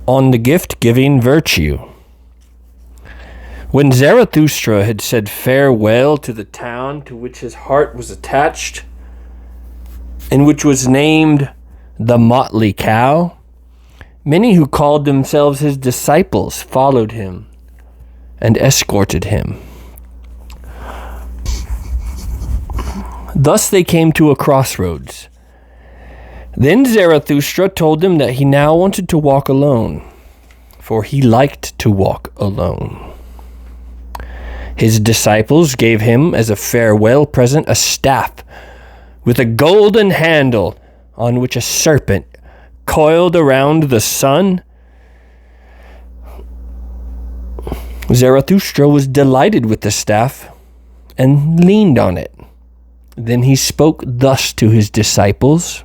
on the gift-giving virtue. When Zarathustra had said farewell to the town to which his heart was attached, and which was named the Motley Cow, many who called themselves his disciples followed him and escorted him. Thus they came to a crossroads. Then Zarathustra told them that he now wanted to walk alone, for he liked to walk alone. His disciples gave him as a farewell present a staff with a golden handle on which a serpent coiled around the sun. Zarathustra was delighted with the staff and leaned on it. Then he spoke thus to his disciples.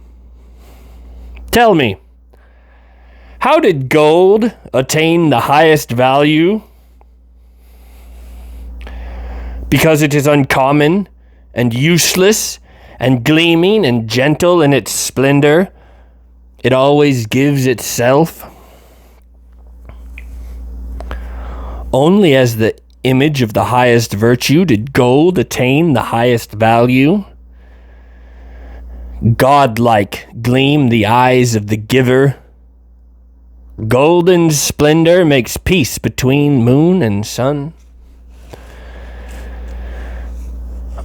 Tell me, how did gold attain the highest value? Because it is uncommon and useless and gleaming and gentle in its splendor, it always gives itself. Only as the image of the highest virtue did gold attain the highest value. God-like gleam the eyes of the giver. Golden splendor makes peace between moon and sun.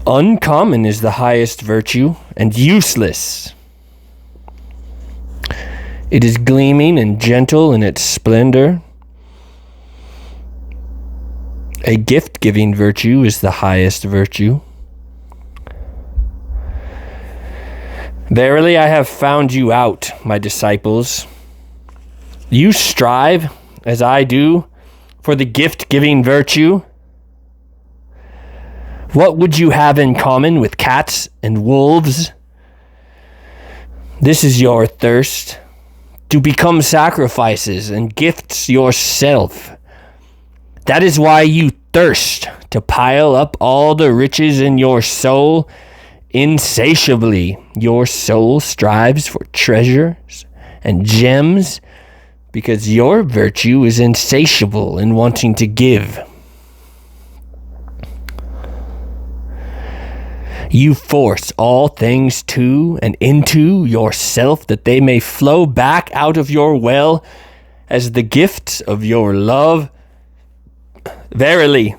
Uncommon is the highest virtue, and useless. It is gleaming and gentle in its splendor. A gift-giving virtue is the highest virtue. Verily, I have found you out, my disciples. You strive, as I do, for the gift-giving virtue. What would you have in common with cats and wolves? This is your thirst, to become sacrifices and gifts yourself. That is why you thirst to pile up all the riches in your soul. Insatiably, your soul strives for treasures and gems because your virtue is insatiable in wanting to give. You force all things to and into yourself that they may flow back out of your well as the gifts of your love. Verily,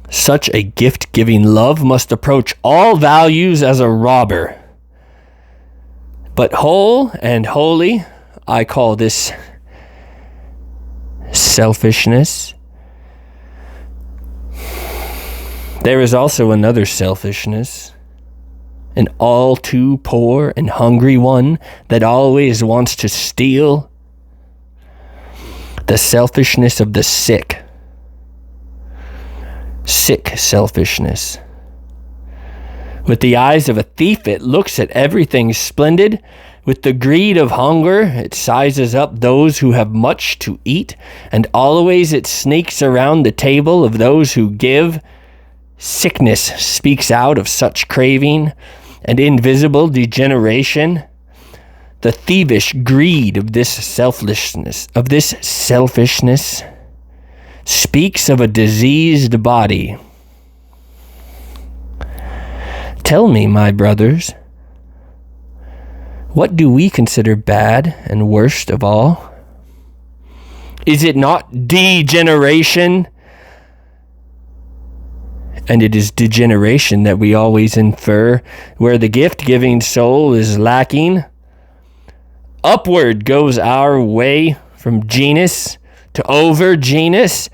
such a gift-giving love must approach all values as a robber. But whole and holy, I call this selfishness. There is also another selfishness, an all too poor and hungry one that always wants to steal. The selfishness of the sick. Sick selfishness. With the eyes of a thief, it looks at everything splendid. With the greed of hunger, it sizes up those who have much to eat, and always it sneaks around the table of those who give. Sickness speaks out of such craving and invisible degeneration. The thievish greed of this selfishness, speaks of a diseased body. Tell me, my brothers, what do we consider bad and worst of all? Is it not degeneration? And it is degeneration that we always infer where the gift-giving soul is lacking. Upward goes our way from genus to over genus,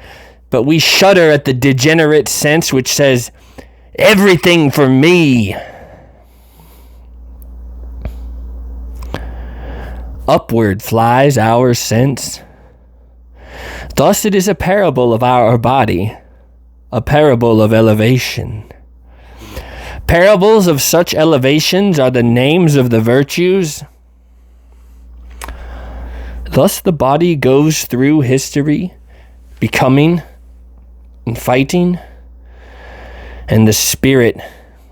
but we shudder at the degenerate sense which says, everything for me. Upward flies our sense. Thus it is a parable of our body, a parable of elevation. Parables of such elevations are the names of the virtues. Thus the body goes through history, becoming and fighting. And the spirit,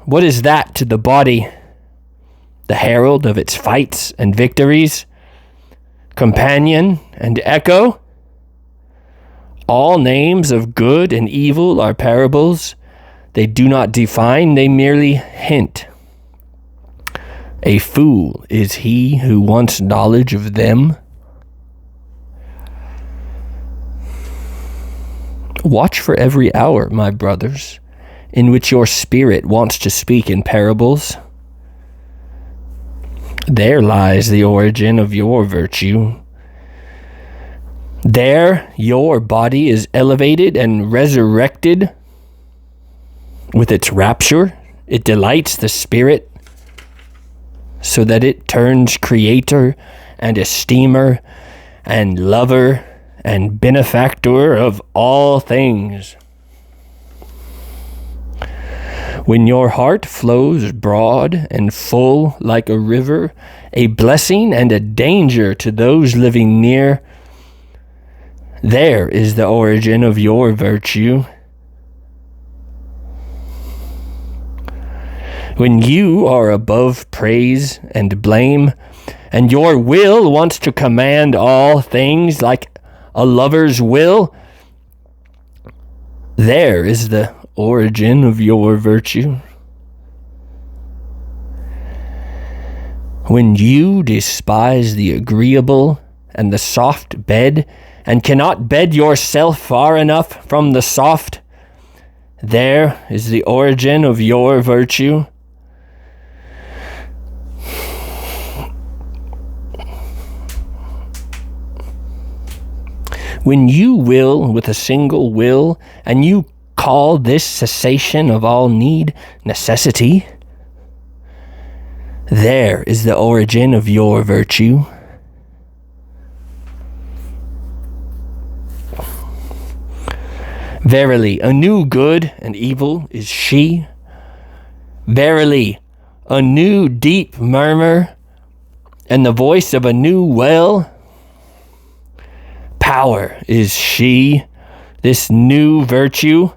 what is that to the body? The herald of its fights and victories, companion and echo. All names of good and evil are parables. They do not define, they merely hint. A fool is he who wants knowledge of them. Watch for every hour, my brothers, in which your spirit wants to speak in parables. There lies the origin of your virtue. There your body is elevated and resurrected. With its rapture, it delights the spirit, so that it turns creator and esteemer and lover and benefactor of all things. When your heart flows broad and full like a river, a blessing and a danger to those living near, there is the origin of your virtue. When you are above praise and blame, and your will wants to command all things like a lover's will, there is the origin of your virtue. When you despise the agreeable and the soft bed, and cannot bed yourself far enough from the soft, there is the origin of your virtue. When you will with a single will, and you call this cessation of all need necessity, there is the origin of your virtue. Verily, a new good and evil is she. Verily, a new deep murmur, and the voice of a new well. Power is she, this new virtue.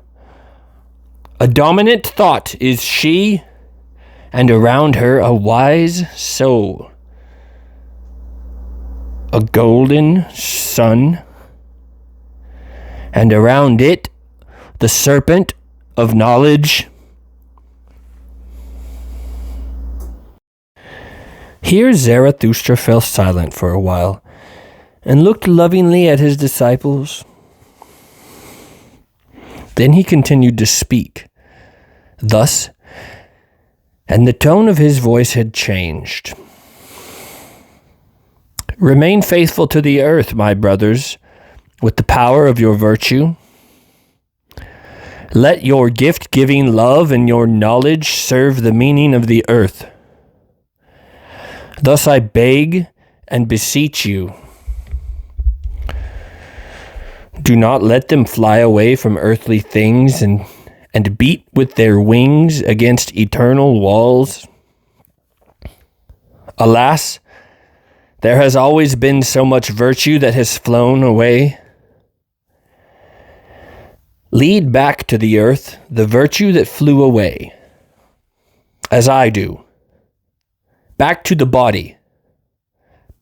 A dominant thought is she, and around her a wise soul. A golden sun, and around it the serpent of knowledge. Here Zarathustra fell silent for a while, and looked lovingly at his disciples. Then he continued to speak, thus, and the tone of his voice had changed. Remain faithful to the earth, my brothers, with the power of your virtue. Let your gift-giving love and your knowledge serve the meaning of the earth. Thus I beg and beseech you, do not let them fly away from earthly things and beat with their wings against eternal walls. Alas, there has always been so much virtue that has flown away. Lead back to the earth the virtue that flew away, as I do. Back to the body,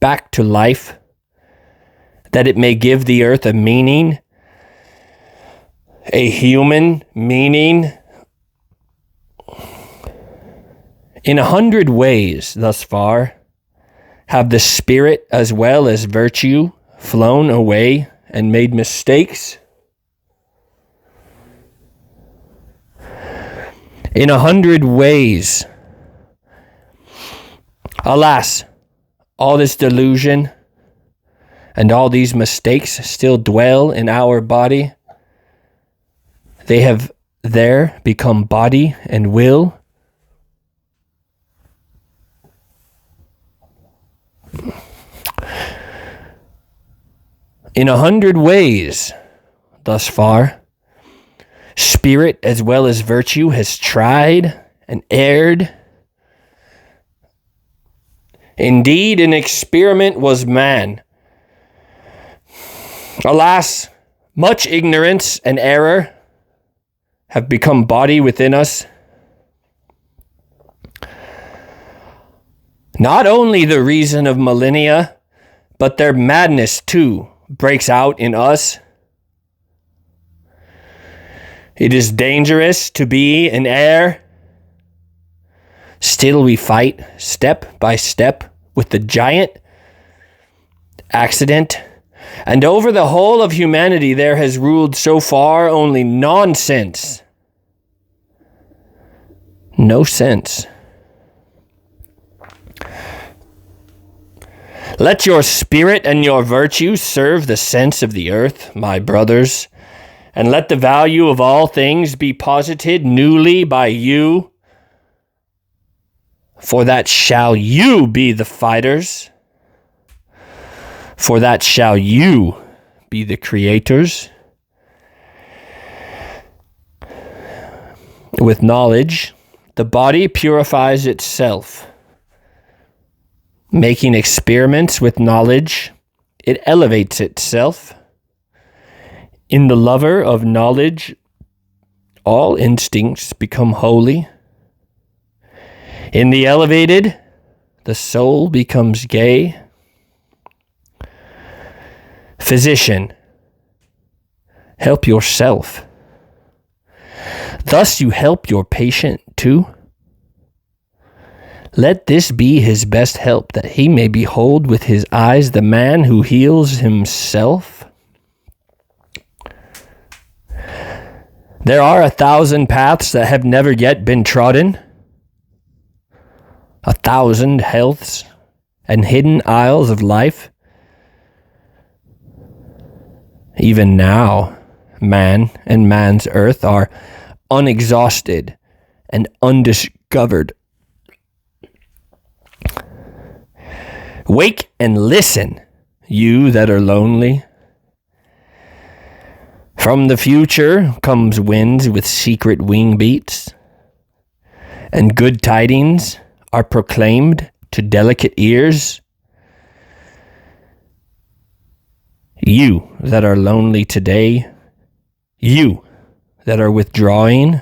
back to life, that it may give the earth a meaning, a human meaning. In 100 ways thus far have the spirit as well as virtue flown away and made mistakes. In 100 ways. Alas, all this delusion and all these mistakes still dwell in our body. They have there become body and will. In 100 ways thus far, spirit as well as virtue has tried and erred. Indeed, an experiment was man. Alas, much ignorance and error have become body within us. Not only the reason of millennia, but their madness too. breaks out in us. It is dangerous to be in air. Still we fight step by step with the giant accident. And over the whole of humanity there has ruled so far only nonsense. No sense. Let your spirit and your virtue serve the sense of the earth, my brothers, and let the value of all things be posited newly by you, for that shall you be the fighters, for that shall you be the creators. With knowledge, the body purifies itself. Making experiments with knowledge, it elevates itself. In the lover of knowledge, all instincts become holy. In the elevated, the soul becomes gay. Physician, help yourself. Thus you help your patient too. Let this be his best help, that he may behold with his eyes the man who heals himself. There are 1,000 paths that have never yet been trodden, 1,000 healths and hidden isles of life. Even now, man and man's earth are unexhausted and undiscovered. Wake and listen, you that are lonely. From the future comes winds with secret wing beats, and good tidings are proclaimed to delicate ears. You that are lonely today, you that are withdrawing,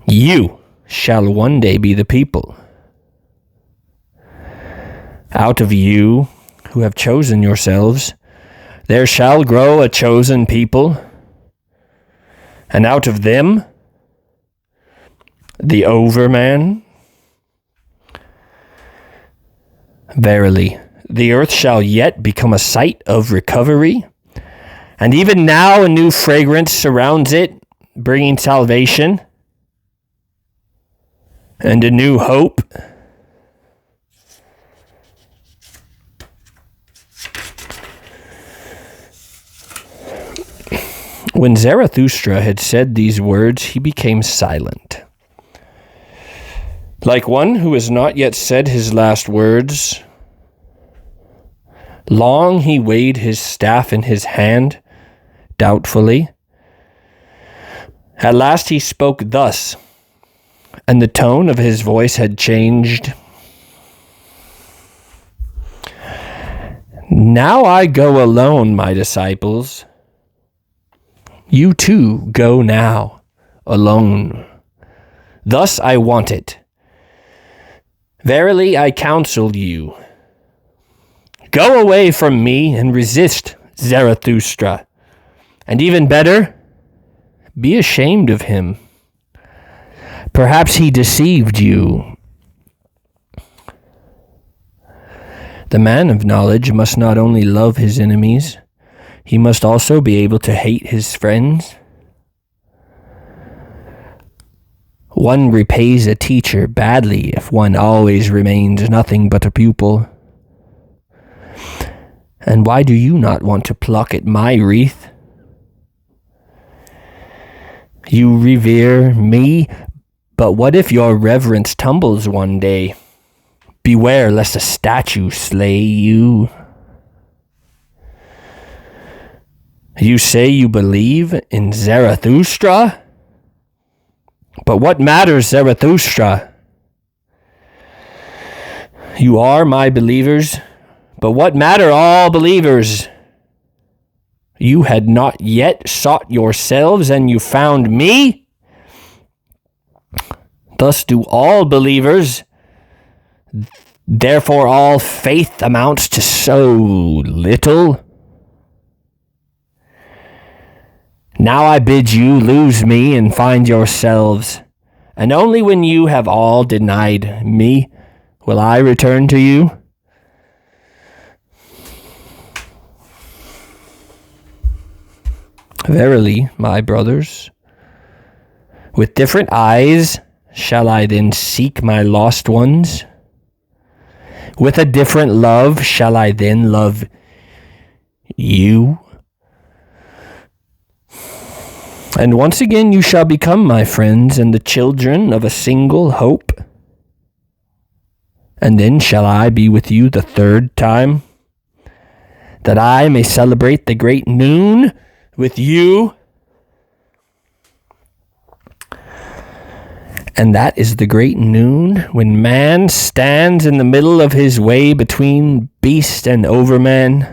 you shall one day be the people. Out of you who have chosen yourselves, there shall grow a chosen people, and out of them, the overman. Verily, the earth shall yet become a site of recovery, and even now a new fragrance surrounds it, bringing salvation and a new hope. When Zarathustra had said these words, he became silent. Like one who has not yet said his last words, long he weighed his staff in his hand, doubtfully. At last he spoke thus, and the tone of his voice had changed. Now I go alone, my disciples. You too go now, alone. Thus I want it. Verily I counsel you. Go away from me and resist Zarathustra. And even better, be ashamed of him. Perhaps he deceived you. The man of knowledge must not only love his enemies, he must also be able to hate his friends. One repays a teacher badly if one always remains nothing but a pupil. And why do you not want to pluck at my wreath? You revere me, but what if your reverence tumbles one day? Beware lest a statue slay you. You say you believe in Zarathustra? But what matters, Zarathustra? You are my believers, but what matter all believers? You had not yet sought yourselves, and you found me? Thus do all believers. Therefore all faith amounts to so little. Now I bid you lose me and find yourselves, and only when you have all denied me will I return to you. Verily, my brothers, with different eyes shall I then seek my lost ones. With a different love shall I then love you. And once again you shall become my friends and the children of a single hope. And then shall I be with you the third time, that I may celebrate the great noon with you. And that is the great noon when man stands in the middle of his way between beast and overman,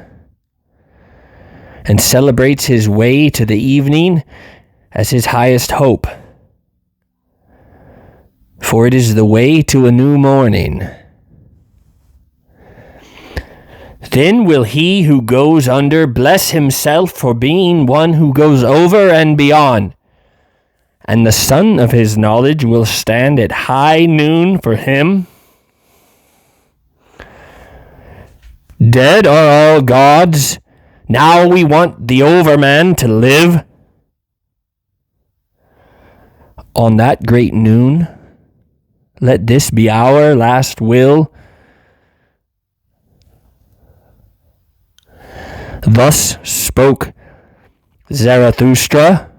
and celebrates his way to the evening as his highest hope. For it is the way to a new morning. Then will he who goes under bless himself for being one who goes over and beyond. And the sun of his knowledge will stand at high noon for him. Dead are all gods. Now we want the overman to live. On that great noon, let this be our last will. Thus spoke Zarathustra.